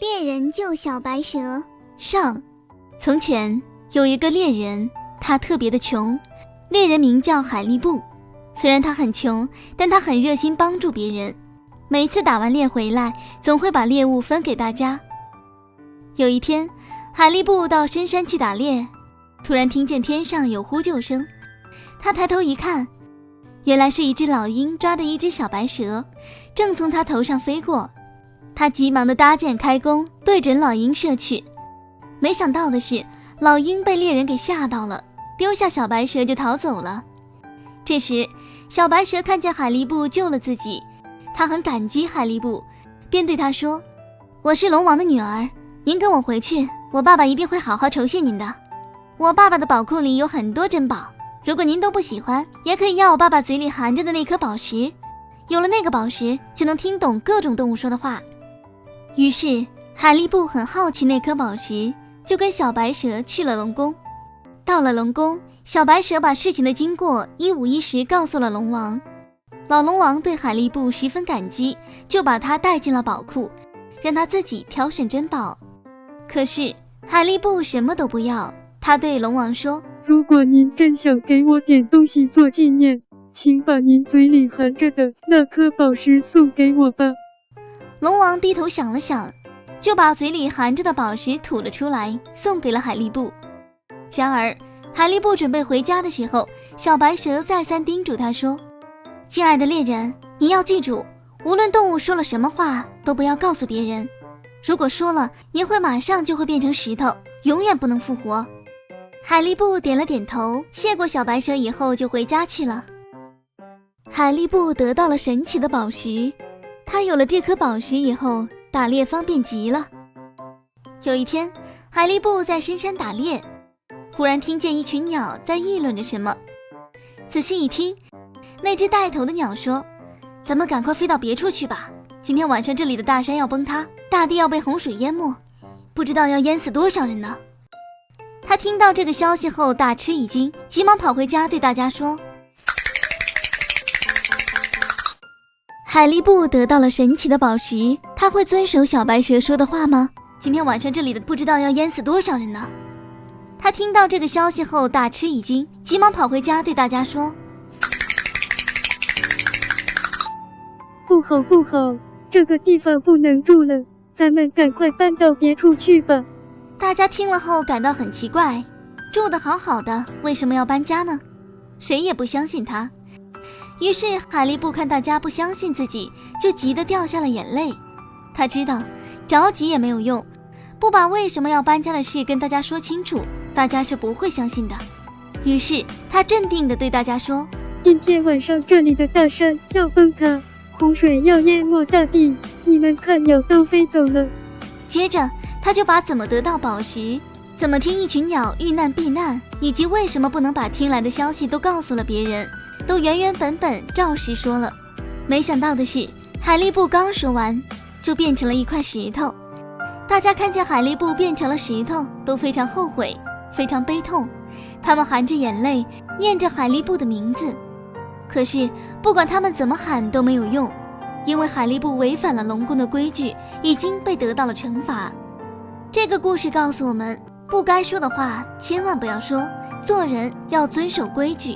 猎人救小白蛇上。从前有一个猎人，他特别的穷，猎人名叫海力布。虽然他很穷，但他很热心帮助别人，每次打完猎回来，总会把猎物分给大家。有一天，海力布到深山去打猎，突然听见天上有呼救声，他抬头一看，原来是一只老鹰抓着一只小白蛇，正从他头上飞过。他急忙地搭箭开弓，对准老鹰射去。没想到的是，老鹰被猎人给吓到了，丢下小白蛇就逃走了。这时，小白蛇看见海力布救了自己，他很感激海力布，便对他说：“我是龙王的女儿，您跟我回去，我爸爸一定会好好酬谢您的。我爸爸的宝库里有很多珍宝，如果您都不喜欢，也可以要我爸爸嘴里含着的那颗宝石，有了那个宝石，就能听懂各种动物说的话。”于是海力布很好奇那颗宝石，就跟小白蛇去了龙宫。到了龙宫，小白蛇把事情的经过一五一十告诉了龙王。老龙王对海力布十分感激，就把他带进了宝库，让他自己挑选珍宝。可是海力布什么都不要，他对龙王说：“如果您真想给我点东西做纪念，请把您嘴里含着的那颗宝石送给我吧。”龙王低头想了想，就把嘴里含着的宝石吐了出来，送给了海力布。然而海力布准备回家的时候，小白蛇再三叮嘱他说：“亲爱的猎人，你要记住，无论动物说了什么话，都不要告诉别人。如果说了，您会马上就会变成石头，永远不能复活。”海力布点了点头，谢过小白蛇以后就回家去了。海力布得到了神奇的宝石，他有了这颗宝石以后，打猎方便极了。有一天，海力布在深山打猎，忽然听见一群鸟在议论着什么。仔细一听，那只带头的鸟说：“咱们赶快飞到别处去吧，今天晚上这里的大山要崩塌，大地要被洪水淹没，不知道要淹死多少人呢。”他听到这个消息后大吃一惊，急忙跑回家对大家说：“海力布得到了神奇的宝石，他会遵守小白蛇说的话吗？今天晚上这里的不知道要淹死多少人呢。”他听到这个消息后大吃一惊，急忙跑回家对大家说：“不好不好，这个地方不能住了，咱们赶快搬到别处去吧。”大家听了后感到很奇怪，住得好好的，为什么要搬家呢？谁也不相信他。于是海力布看大家不相信自己，就急得掉下了眼泪。他知道着急也没有用，不把为什么要搬家的事跟大家说清楚，大家是不会相信的。于是他镇定地对大家说：“今天晚上这里的大山要崩塌，洪水要淹没大地，你们看鸟都飞走了。”接着他就把怎么得到宝石，怎么听一群鸟遇难避难，以及为什么不能把听来的消息都告诉了别人，都原原本本照实说了。没想到的是，海力布刚说完，就变成了一块石头。大家看见海力布变成了石头，都非常后悔，非常悲痛，他们含着眼泪念着海力布的名字。可是不管他们怎么喊都没有用，因为海力布违反了龙宫的规矩，已经被得到了惩罚。这个故事告诉我们，不该说的话千万不要说，做人要遵守规矩。